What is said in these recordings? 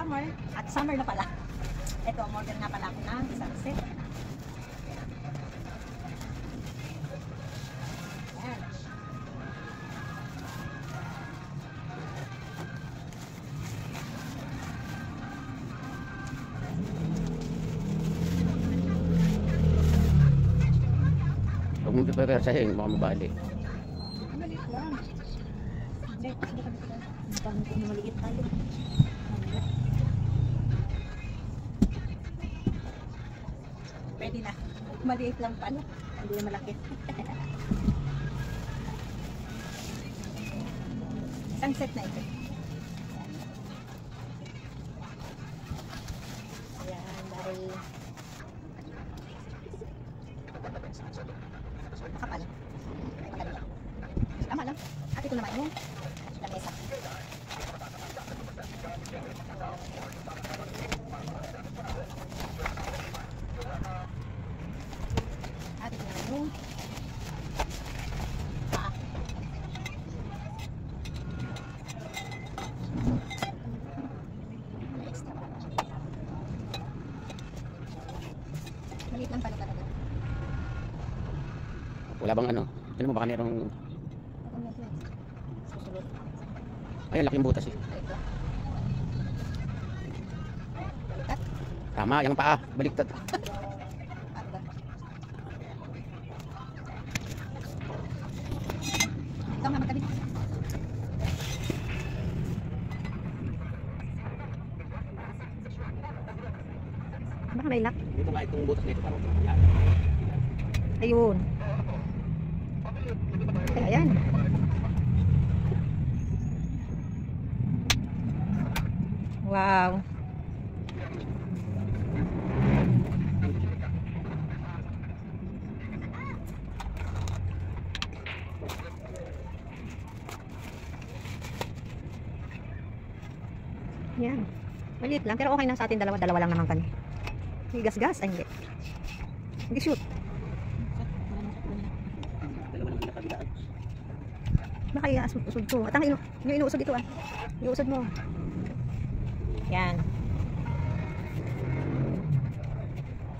summer. At summer na pala. Ito, order nga pala ako ng isang set. Ayan. Huwag mo pipersahin, baka mabali. Maliit lang. Hindi, maliit tayo. Pwede na. Maliit lang pala. Hindi na malaki. Isang set na ito. Ayan, dahil makapal. Tama lang. At ito naman yung lamesa. At ito naman yung paa. Extra pa. Maliit lang pala talaga. Wala bang ano? Ano mo, baka merong... Susunod. Ay, laking butas eh. Baliktad. Tama, yung paa, baliktad. Ano ba? Ikaw nga magkabit. Baka may lock. Dito nga itong butas na ito parang yan. Ayun. Kaya yan. Wow. Yan. Maliit lang pero okay na sa atin, dalawa lang naman kami. Hindi gas-gas, ay hindi. Hindi shoot. Dalawa naman nakabilaan. Baka usod ko. At ang inuusod ito ah. Iusod mo. Yan.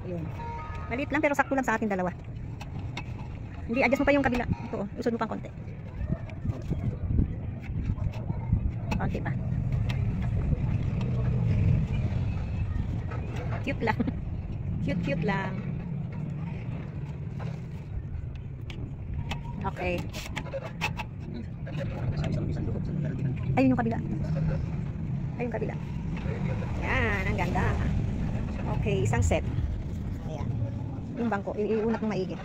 Yun. Maliit lang pero sakto lang sa atin dalawa. Hindi, adjust mo pa yung kabila. Ito oh. Usod mo pang konti. Konti pa. Cute lang. Cute lang. Okay. Ayun yung kabila. Ayun yung kabila. Yan, ang ganda. Okay, isang set. Ayan. Yung bangko, iunat ng maigi.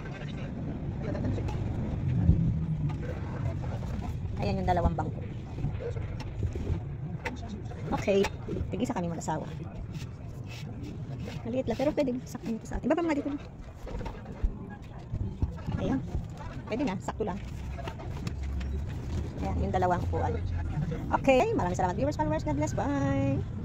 Ayan yung dalawang bangko. Okay. Tig-isa kami mag-asawa. Maliit lang, pero pwede sakto nito sa atin. Baba mga dito. Ayan. Pwede na, sakto lang. Ayan, yung dalawang upuan. Okay, maraming salamat viewers, followers. God bless. Bye!